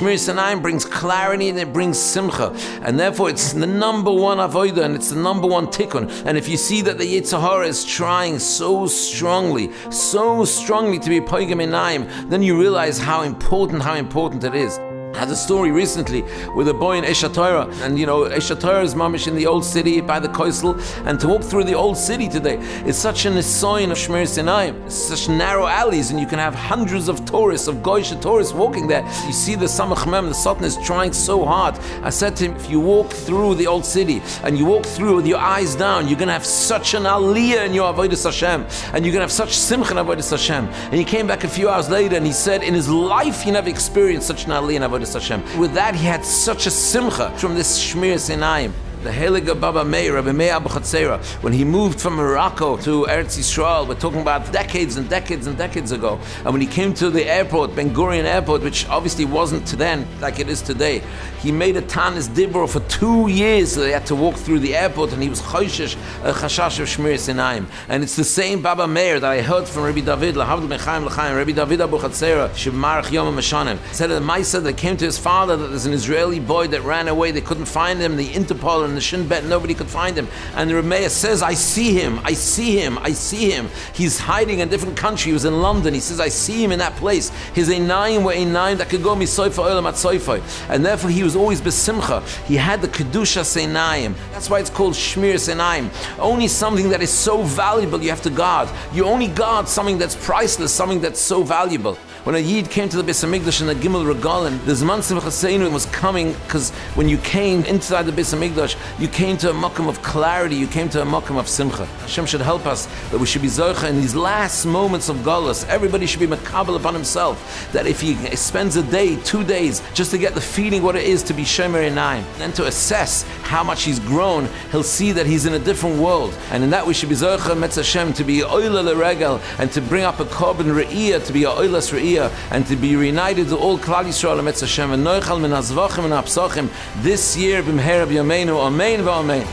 Shmirat Einayim brings clarity and it brings Simh'a. And therefore it's the number one avodah and it's the number one tikkun. And if you see that the Yetzer Hara is trying so strongly to be Poigam Einayim, then you realize how important it is. I had a story recently with a boy in Torah, and you know, Torah is mamish in the old city by the coastal, and to walk through the old city today is such an nisoyin of Shmirat Einayim, such narrow alleys, and you can have hundreds of tourists, of goyish tourists walking there. You see the Simh'a, the Sultan is trying so hard. I said to him, if you walk through the old city and you walk through with your eyes down, you're going to have such an aliyah in your avodas Hashem, and you're going to have such simcha in avodas Hashem. And he came back a few hours later and he said in his life he never experienced such an aliyah in avodas Hashem. With that, he had such a simcha from this Shmirat Einayim. The Heilige Baba Meir, Rabbi Meir Abu Chatzera, when he moved from Morocco to Eretz Yisrael, we're talking about decades and decades and decades ago, and when he came to the airport, Ben Gurion Airport, which obviously wasn't then like it is today, he made a Tanis Dibur for 2 years, so they had to walk through the airport, and he was chashash of Shmirat Einayim. And it's the same Baba Meir that I heard from Rabbi David, Lahavdil Mechaim L'chaim, Rabbi David Abu Chatzera, Shemarach Yom HaMashanim, said that Maisa that came to his father that there's an Israeli boy that ran away, they couldn't find him, the Interpol and the Shin Bet, nobody could find him. And the Rebbeinu says, I see him. He's hiding in a different country. He was in London. He says, I see him in that place. His Einayim were Einayim that could go misoifa olam at soifa. And therefore he was always besimcha. He had the Kedusha Einayim. That's why it's called Shmirat Einayim. Only something that is so valuable you have to guard. You only guard something that's priceless, something that's so valuable. When a Yid came to the Beit Hamikdash in the Gimel Regalim, the Zman Simh'a was coming because when you came inside the Beit Hamikdash, you came to a makom of clarity, you came to a makom of simcha. Hashem should help us that we should be zocha in these last moments of galus. Everybody should be makabel upon himself, that if he spends a day, 2 days, just to get the feeling what it is to be Shmirat Einayim, and to assess how much he's grown, he'll see that he's in a different world. And in that we should be zocha metz Hashem, to be oila leregel, and to bring up a korban re'iyah, to be a oilas re'iyah, and to be reunited to all Klal Israël metz Hashem, and noichal min hazvachim and apsachim this year b'mher b'yameinu, amen v'amen.